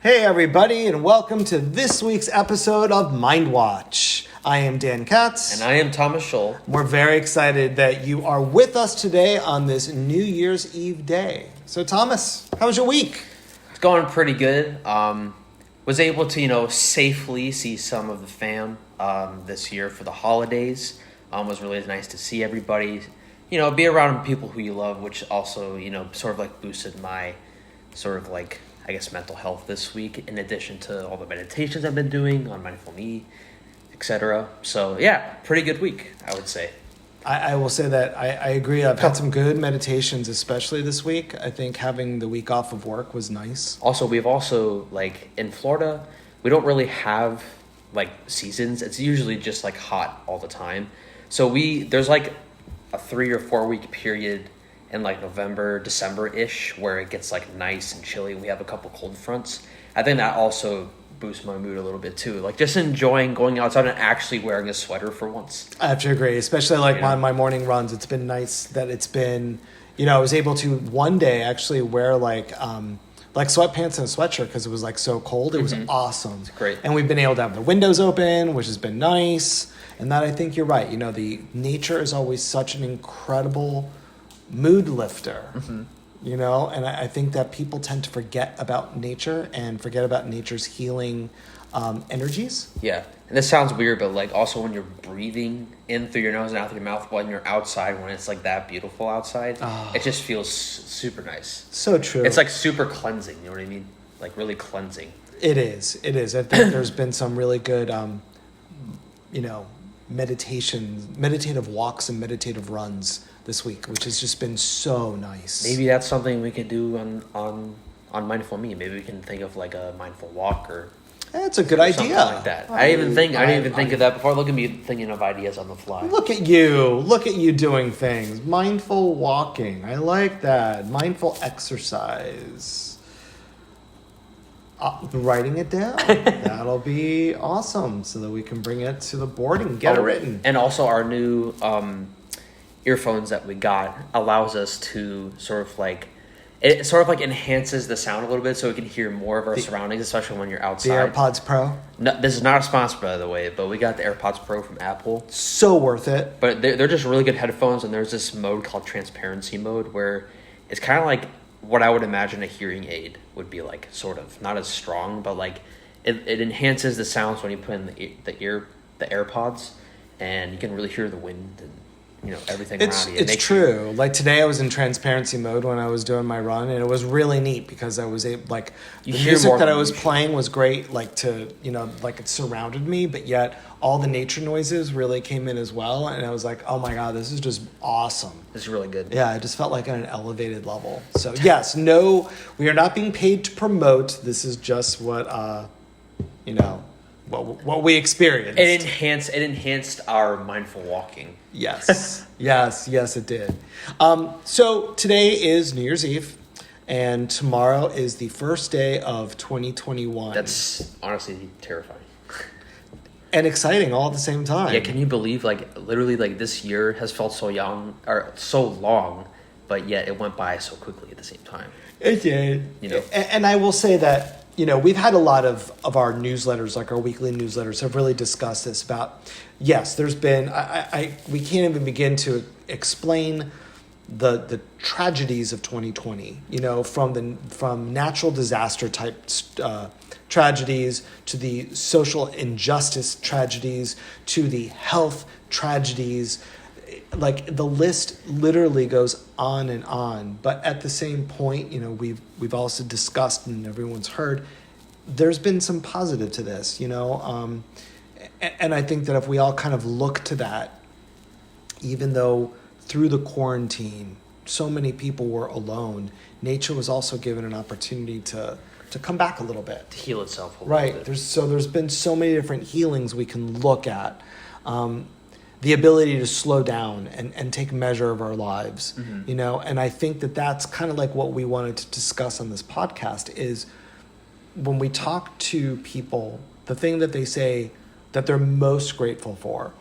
Hey everybody, and welcome to this week's episode of mindWATCH. I am Dan Katz. And I am Thomas Scholl. We're very excited that you are with us today on this New Year's Eve day. So Thomas, how was your week? It's going pretty good. Was able to, safely see some of the fam this year for the holidays. Was really nice to see everybody, be around people who you love, which also, sort of like boosted my mental health this week, in addition to all the meditations I've been doing on mindful me, etc. So yeah, pretty good week, I would say. I will say that I agree. I've had some good meditations, especially this week. I think having the week off of work was nice. Also, we've also, in Florida, we don't really have, seasons. It's usually just, hot all the time. So there's, a 3 or 4 week period in November, December-ish, where it gets nice and chilly. We have a couple cold fronts. I think that also boosts my mood a little bit too. Just enjoying going outside and actually wearing a sweater for once. I have to agree, especially on my morning runs. It's been nice that it's been, I was able to one day actually wear sweatpants and a sweatshirt because it was so cold. It was awesome. It's great. And we've been able to have the windows open, which has been nice. And that, I think you're right. The nature is always such an incredible mood lifter, and I think that people tend to forget about nature and forget about nature's healing energies. Yeah, and this sounds weird, but also when you're breathing in through your nose and out through your mouth when you're outside, when it's that beautiful outside, it just feels super nice. So true. It's super cleansing, you know what I mean? Really cleansing. It is. I think there's been some really good, meditative walks and meditative runs this week, which has just been so nice. Maybe that's something we could do on mindful me. Maybe we can think of a mindful walk or that's a good idea. Something like that. I didn't even think of that before. Look at me thinking of ideas on the fly. Look at you doing things. Mindful walking. I like that. Mindful exercise. Writing it down. That'll be awesome so that we can bring it to the board and get it written. And also our new earphones that we got allows us to it enhances the sound a little bit so we can hear more of our surroundings, especially when you're outside. The AirPods Pro? No, this is not a sponsor, by the way, but we got the AirPods Pro from Apple. So worth it. But they're just really good headphones, and there's this mode called transparency mode where it's kind of like what I would imagine a hearing aid would be sort of. Not as strong, but it enhances the sounds when you put in the AirPods, and you can really hear the wind and everything around you. It's true. Today I was in transparency mode when I was doing my run, and it was really neat because I was able, the music that I was playing was great, it surrounded me, but yet all the nature noises really came in as well, and I was like, oh my God, this is just awesome. This is really good. Yeah, I just felt at an elevated level. So yes, no, we are not being paid to promote. This is just what, what we experienced. It enhanced our mindful walking. Yes, yes, it did. So today is New Year's Eve, and tomorrow is the first day of 2021. That's honestly terrifying. And exciting all at the same time. Yeah, can you believe, literally, this year has felt so young, or so long, but yet it went by so quickly at the same time. It did. And I will say that, we've had a lot of our newsletters, our weekly newsletters, have really discussed this about, yes, there's been, we can't even begin to explain the tragedies of 2020, from natural disaster type tragedies to the social injustice tragedies to the health tragedies. The list literally goes on and on. But at the same point, we've also discussed and everyone's heard, there's been some positive to this, and I think that if we all kind of look to that, even though through the quarantine, so many people were alone, nature was also given an opportunity to come back a little bit. To heal itself a little bit. Right. There's been so many different healings we can look at. The ability to slow down and take measure of our lives, and I think that that's kind of what we wanted to discuss on this podcast is when we talk to people, the thing that they say that they're most grateful for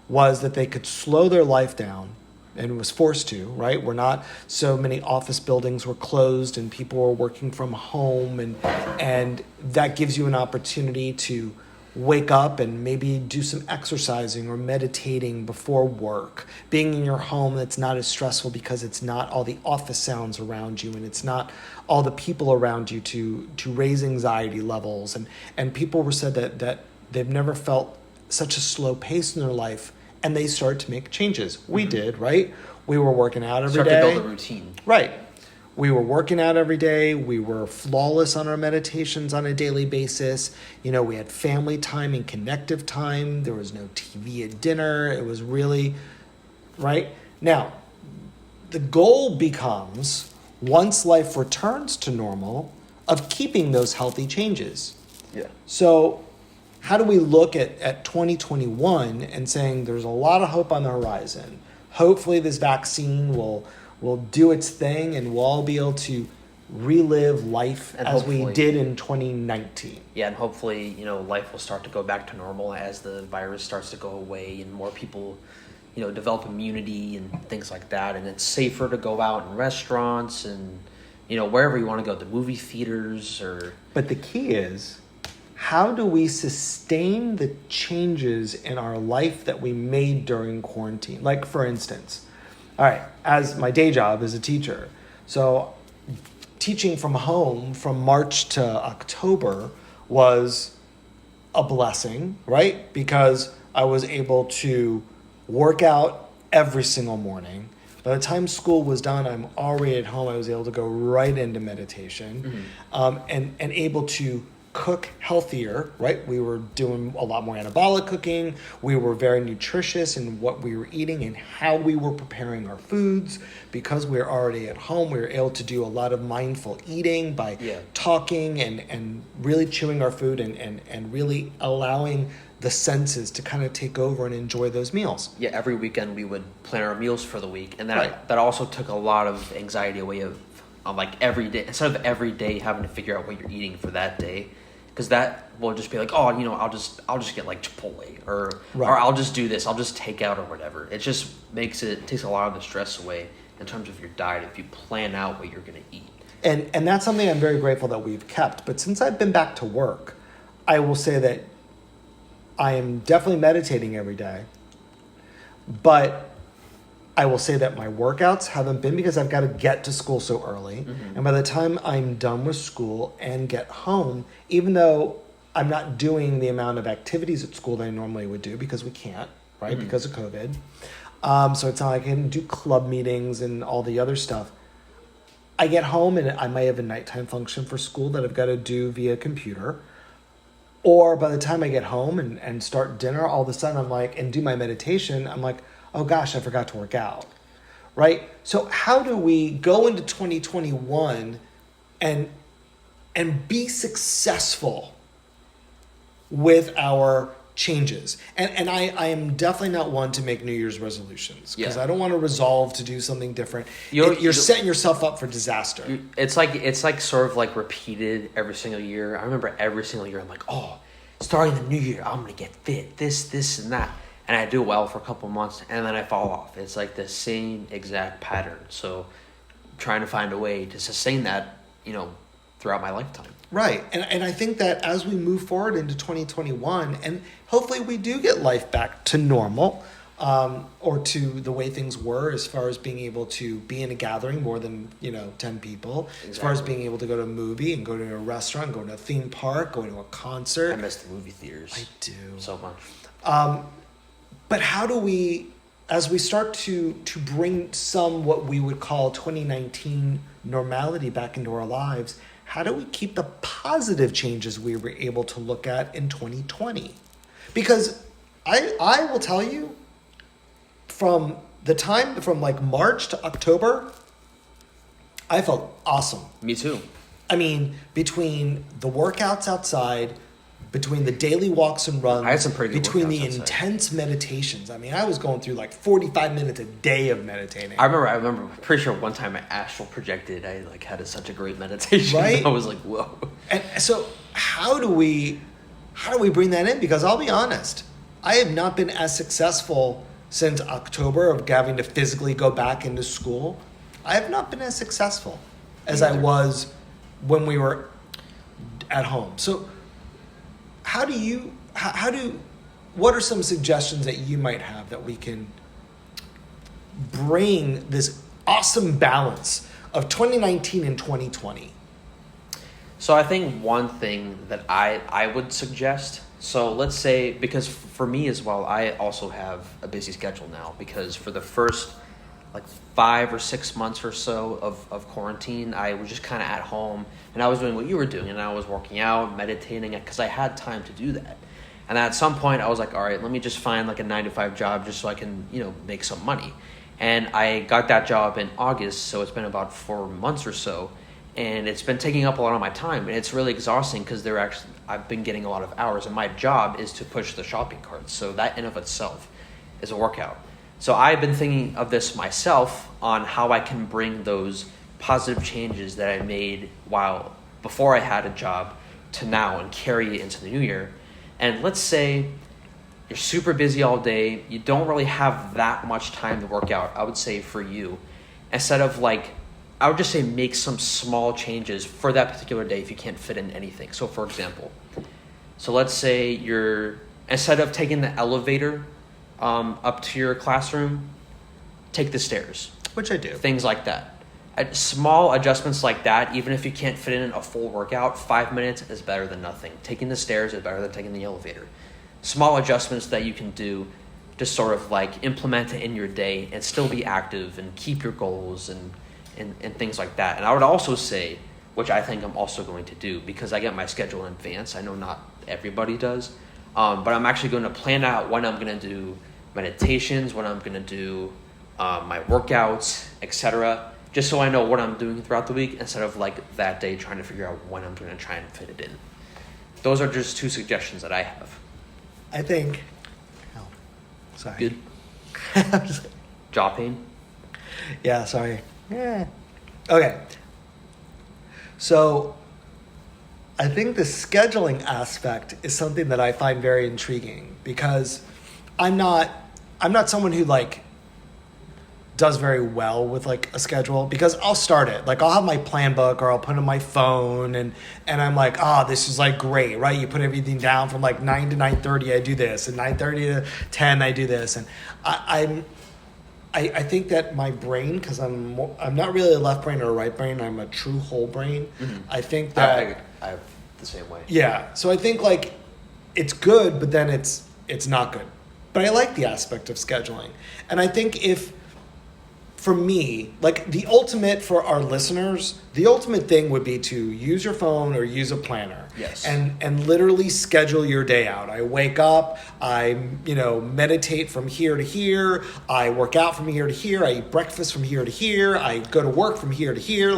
was that they could slow their life down and was forced to, right? We're not, so many office buildings were closed and people were working from home, and that gives you an opportunity to wake up and maybe do some exercising or meditating before work. Being in your home that's not as stressful because it's not all the office sounds around you and it's not all the people around you to raise anxiety levels. And people were said that they've never felt such a slow pace in their life, and they started to make changes. We did, right? We were working out every day. Start to build a routine. Right. We were working out every day. We were flawless on our meditations on a daily basis. You know, we had family time and connective time. There was no TV at dinner. It was really, right? Now, the goal becomes, once life returns to normal, of keeping those healthy changes. Yeah. So how do we look at 2021 and saying there's a lot of hope on the horizon? Hopefully this vaccine will do its thing and we'll all be able to relive life and as we did in 2019. Yeah, and hopefully, you know, life will start to go back to normal as the virus starts to go away and more people, you know, develop immunity and things like that. And it's safer to go out in restaurants and, you know, wherever you want to go, the movie theaters or... But the key is, how do we sustain the changes in our life that we made during quarantine? Like, for instance, all right, as my day job is a teacher, so teaching from home from March to October was a blessing, right? Because I was able to work out every single morning. By the time school was done, I'm already at home. I was able to go right into meditation, and able to cook healthier, right? We were doing a lot more anabolic cooking. We were very nutritious in what we were eating and how we were preparing our foods. Because we were already at home, we were able to do a lot of mindful eating by talking and really chewing our food and really allowing the senses to kind of take over and enjoy those meals. Yeah, every weekend we would plan our meals for the week. And that also took a lot of anxiety away of like every day, instead of every day having to figure out what you're eating for that day. Because that will just be like, oh, you know, I'll just get like Chipotle or I'll just do this. I'll just take out or whatever. It just takes a lot of the stress away in terms of your diet if you plan out what you're going to eat. And that's something I'm very grateful that we've kept. But since I've been back to work, I will say that I am definitely meditating every day. But I will say that my workouts haven't been, because I've got to get to school so early. Mm-hmm. And by the time I'm done with school and get home, even though I'm not doing the amount of activities at school that I normally would do, because we can't, right? Mm-hmm. Because of COVID. So it's not like I can do club meetings and all the other stuff. I get home and I might have a nighttime function for school that I've got to do via computer. Or by the time I get home and start dinner, all of a sudden I'm like, and do my meditation, I'm like, oh gosh, I forgot to work out, right? So how do we go into 2021 and be successful with our changes? And I am definitely not one to make New Year's resolutions, because I don't want to resolve to do something different. You're setting yourself up for disaster. It's like sort of like repeated every single year. I remember every single year I'm like, oh, starting the new year, I'm going to get fit, this and that. And I do well for a couple months, and then I fall off. It's like the same exact pattern. So trying to find a way to sustain that, you know, throughout my lifetime. Right. And I think that as we move forward into 2021, and hopefully we do get life back to normal, or to the way things were, as far as being able to be in a gathering more than, 10 people, exactly. As far as being able to go to a movie and go to a restaurant, go to a theme park, go to a concert. I miss the movie theaters. I do. So much. But how do we, as we start to bring some what we would call 2019 normality back into our lives, how do we keep the positive changes we were able to look at in 2020? Because I will tell you, from like March to October, I felt awesome. Me too. I mean, between the workouts outside, between the daily walks and runs, I had some pretty good between the outside. Intense meditations. I mean, I was going through like 45 minutes a day of meditating. I remember, pretty sure one time I astral projected. I like had such a great meditation. Right? I was like, whoa. And so how do we bring that in? Because I'll be honest, I have not been as successful since October of having to physically go back into school, I have not been as successful as I was when we were at home. So what are some suggestions that you might have that we can bring this awesome balance of 2019 and 2020? So I think one thing that I would suggest, so let's say, because for me as well, I also have a busy schedule now, because for the first like 5 or 6 months or so of quarantine, I was just kind of at home, and I was doing what you were doing, and I was working out, meditating, because I had time to do that. And at some point I was like, all right, let me just find like a 9-to-5 job just so I can, make some money. And I got that job in August, so it's been about 4 months or so. And it's been taking up a lot of my time, and it's really exhausting because I've been getting a lot of hours, and my job is to push the shopping carts. So that in of itself is a workout. So I've been thinking of this myself on how I can bring those positive changes that I made before I had a job to now and carry it into the new year. And let's say you're super busy all day, you don't really have that much time to work out. I would say for you, instead of I would just say make some small changes for that particular day if you can't fit in anything. So for example, let's say instead of taking the elevator up to your classroom, take the stairs. Which I do. Things like that. Small adjustments like that, even if you can't fit in a full workout, 5 minutes is better than nothing. Taking the stairs is better than taking the elevator. Small adjustments that you can do to sort of implement it in your day and still be active and keep your goals and things like that. And I would also say, which I think I'm also going to do, because I get my schedule in advance. I know not everybody does, but I'm actually going to plan out when I'm going to do meditations, when I'm going to do my workouts, etc., just so I know what I'm doing throughout the week instead of that day trying to figure out when I'm going to try and fit it in. Those are just 2 suggestions that I have. I think... Oh, sorry. Good. Jaw pain? Yeah, sorry. Yeah. Okay. So I think the scheduling aspect is something that I find very intriguing, because I'm not someone who does very well with a schedule, because I'll start it. I'll have my plan book, or I'll put it on my phone, and I'm like, this is great, right? You put everything down from 9 to 9:30 I do this, and 9:30 to 10 I do this. And I think that my brain, because I'm not really a left brain or a right brain, I'm a true whole brain. Mm-hmm. I think that I have the same way. Yeah. So I think it's good, but then it's not good. But I like the aspect of scheduling. And I think for me, the ultimate for our listeners, the ultimate thing would be to use your phone or use a planner. Yes. And literally schedule your day out. I wake up, I meditate from here to here, I work out from here to here, I eat breakfast from here to here, I go to work from here to here.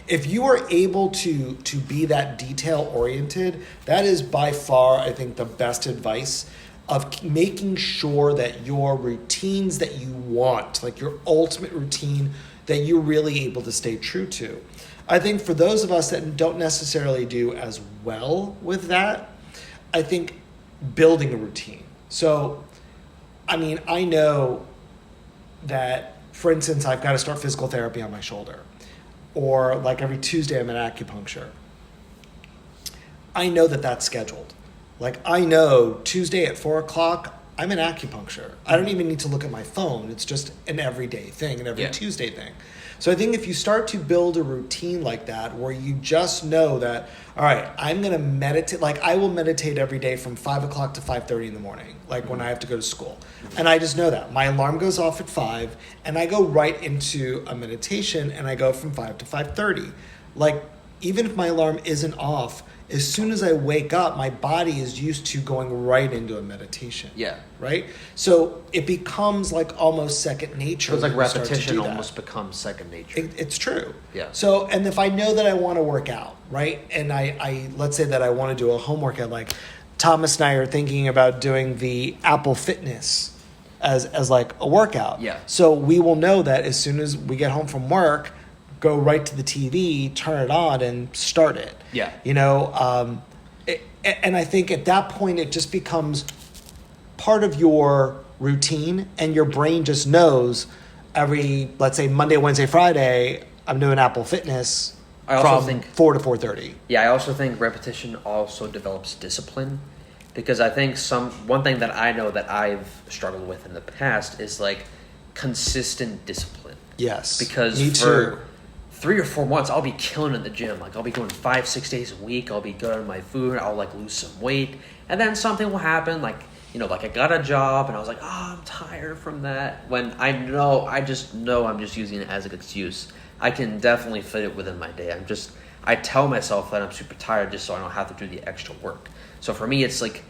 If you are able to be that detail oriented, that is by far, I think, the best advice of making sure that your routines that you want, your ultimate routine, that you're really able to stay true to. I think for those of us that don't necessarily do as well with that, I think building a routine. So, I know that, for instance, I've got to start physical therapy on my shoulder, or every Tuesday I'm at acupuncture. I know that that's scheduled. I know Tuesday at 4:00, I'm in acupuncture. I don't even need to look at my phone. It's just an everyday thing, an every Tuesday thing. So I think if you start to build a routine like that, where you just know that, all right, I'm going to meditate. I will meditate every day from 5:00 to 5:30 in the morning, when I have to go to school. And I just know that. My alarm goes off at 5, and I go right into a meditation, and I go from 5 to 5:30. Even if my alarm isn't off, as soon as I wake up, my body is used to going right into a meditation. Yeah. Right? So it becomes almost second nature. So it's repetition almost becomes second nature. It's true. Yeah. So, and if I know that I want to work out, right? And I let's say that I want to do a home workout, Thomas and I are thinking about doing the Apple Fitness as a workout. Yeah. So we will know that as soon as we get home from work, go right to the TV, turn it on, and start it. Yeah. And I think at that point it just becomes part of your routine, and your brain just knows every, let's say, Monday, Wednesday, Friday, I'm doing Apple Fitness from 4 to 4:30. Yeah, I also think repetition also develops discipline, because I think one thing that I know that I've struggled with in the past is like consistent discipline. Yes, because me for too. 3 or 4 months I'll be killing it in the gym. Like I'll be going 5-6 days a week. I'll be good on my food. I'll like lose some weight, and then something will happen. Like like I got a job and I was like, I'm tired from that. When I just know I'm just using it as an excuse. I can definitely fit it within my day. I tell myself that I'm super tired just so I don't have to do the extra work. So for me, it's like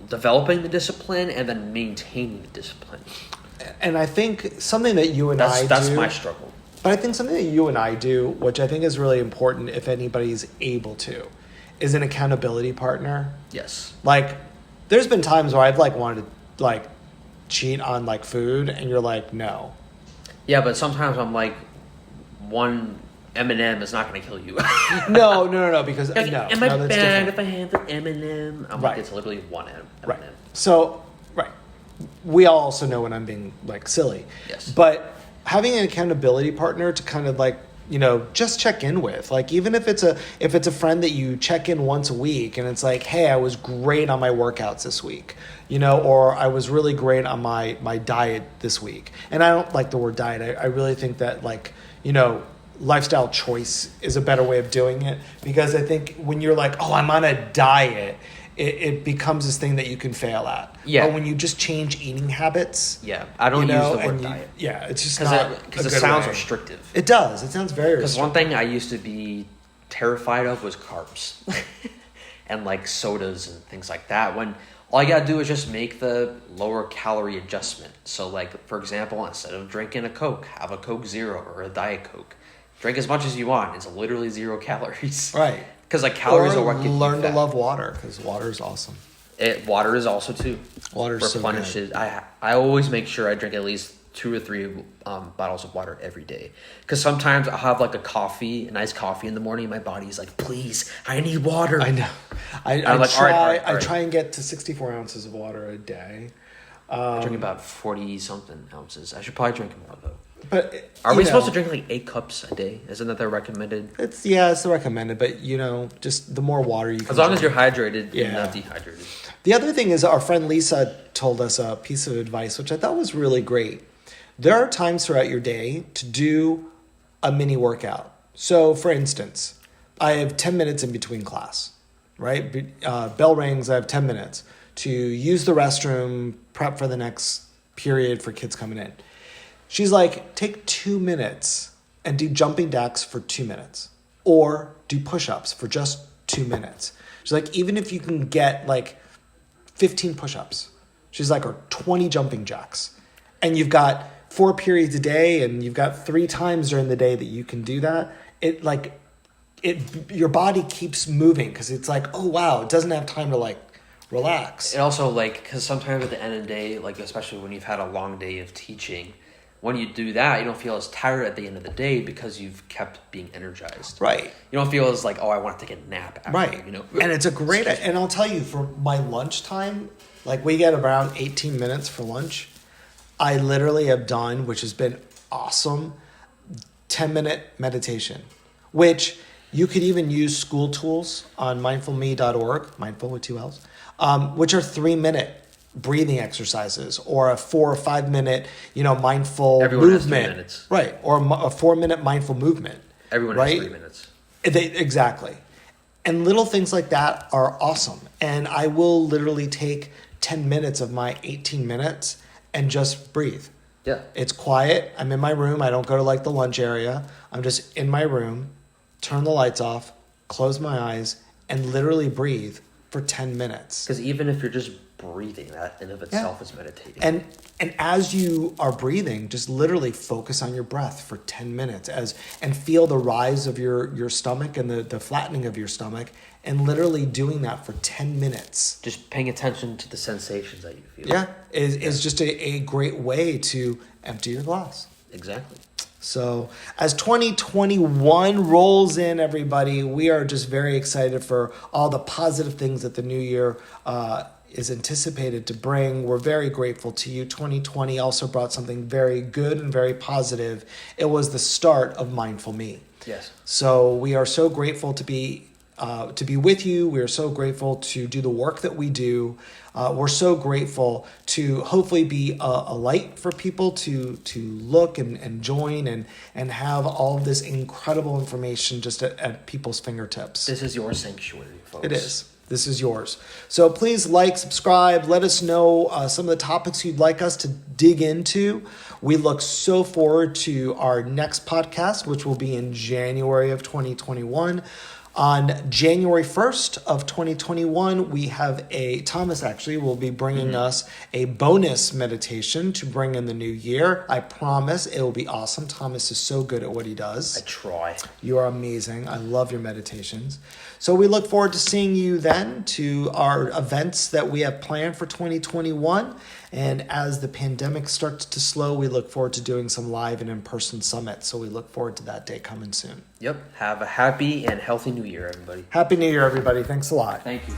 developing the discipline and then maintaining the discipline. And I think something that you and I do... That's my struggle. But I think something that you and I do, which I think is really important if anybody's able to, is an accountability partner. Yes. Like, there's been times where I've like wanted to like cheat on like food, and you're like, no. Yeah, but sometimes I'm like, one M&M is not going to kill you. No, because like, no. Am I bad if I have an M&M? I'm like, it's literally one M&M. Right. So, right. We all also know when I'm being like silly. Yes. But having an accountability partner to kind of like, just check in with, like, even if it's a friend that you check in once a week and it's like, hey, I was great on my workouts this week, or I was really great on my diet this week. And I don't like the word diet. I really think that like, lifestyle choice is a better way of doing it, because I think when you're like, oh, I'm on a diet, it becomes this thing that you can fail at. Yeah. But when you just change eating habits. Yeah, I don't use the word diet. Yeah, it's just not because it sounds restrictive. It does. It sounds very restrictive. Because one thing I used to be terrified of was carbs and like sodas and things like that. When all you gotta do is just make the lower calorie adjustment. So like, for example, instead of drinking a Coke, have a Coke Zero or a Diet Coke. Drink as much as you want. It's literally 0 calories. Right. Because like calories are what get you learn fat. to love water, because water is awesome. Water is also too. Water replenishes. So good. I always make sure I drink at least 2 or 3 bottles of water every day. Because sometimes I'll have like a nice coffee in the morning. And my body's like, please, I need water. I know. I like, try. all right. I try and get to 64 ounces of water a day. I drink about 40 something ounces. I should probably drink more though. But are we supposed to drink like 8 cups a day? Isn't that the recommended? It's the recommended, but just the more water you can as long drink. as you're hydrated and not dehydrated. The other thing is, our friend Lisa told us a piece of advice, which I thought was really great. There are times throughout your day to do a mini workout. So, for instance, I have 10 minutes in between class, right? Bell rings, I have 10 minutes to use the restroom, prep for the next period for kids coming in. She's like, take 2 minutes and do jumping jacks for 2 minutes, or do push-ups for just 2 minutes. She's like, even if you can get like 15 push-ups, she's like, or 20 jumping jacks, and you've got 4 periods a day and you've got 3 times during the day that you can do that, your body keeps moving, because it's like, oh wow, it doesn't have time to like relax. And also like, because sometimes at the end of the day, like especially when you've had a long day of teaching, when you do that, you don't feel as tired at the end of the day because you've kept being energized. Right. You don't feel as like, oh, I want to take a nap after, right. And it's a great, and I'll tell you, for my lunchtime, like we get around 18 minutes for lunch. I literally have done, which has been awesome, 10-minute meditation, which you could even use school tools on mindfulme.org, mindful with 2 L's, which are 3-minute breathing exercises, or a 4 or 5 minute, mindful Everyone movement. Has 3 minutes. Right. Or a 4-minute mindful movement. Everyone right? has 3 minutes. Exactly. And little things like that are awesome. And I will literally take 10 minutes of my 18 minutes and just breathe. Yeah. It's quiet. I'm in my room. I don't go to like the lunch area. I'm just in my room, turn the lights off, close my eyes, and literally breathe for 10 minutes. Because even if you're just breathing, that in of itself is meditating. And as you are breathing, just literally focus on your breath for 10 minutes and feel the rise of your stomach and the flattening of your stomach, and literally doing that for 10 minutes. Just paying attention to the sensations that you feel. Yeah, is just a great way to empty your glass. Exactly. So as 2021 rolls in, everybody, we are just very excited for all the positive things that the new year is anticipated to bring. We're very grateful to you. 2020 also brought something very good and very positive. It was the start of Mindful Me. Yes. So we are so grateful to be with you. We are so grateful to do the work that we do. We're so grateful to hopefully be a light for people to look and join and have all of this incredible information just at people's fingertips. This is your sanctuary, folks. It is. This is yours. So please like, subscribe, let us know some of the topics you'd like us to dig into. We look so forward to our next podcast, which will be in January of 2021. On January 1st of 2021, we have Thomas actually will be bringing us a bonus meditation to bring in the new year. I promise it will be awesome. Thomas is so good at what he does. I try. You are amazing. I love your meditations. So we look forward to seeing you then, to our events that we have planned for 2021. And as the pandemic starts to slow, we look forward to doing some live and in-person summits. So we look forward to that day coming soon. Yep. Have a happy and healthy new year, everybody. Happy New Year, everybody. Thanks a lot. Thank you.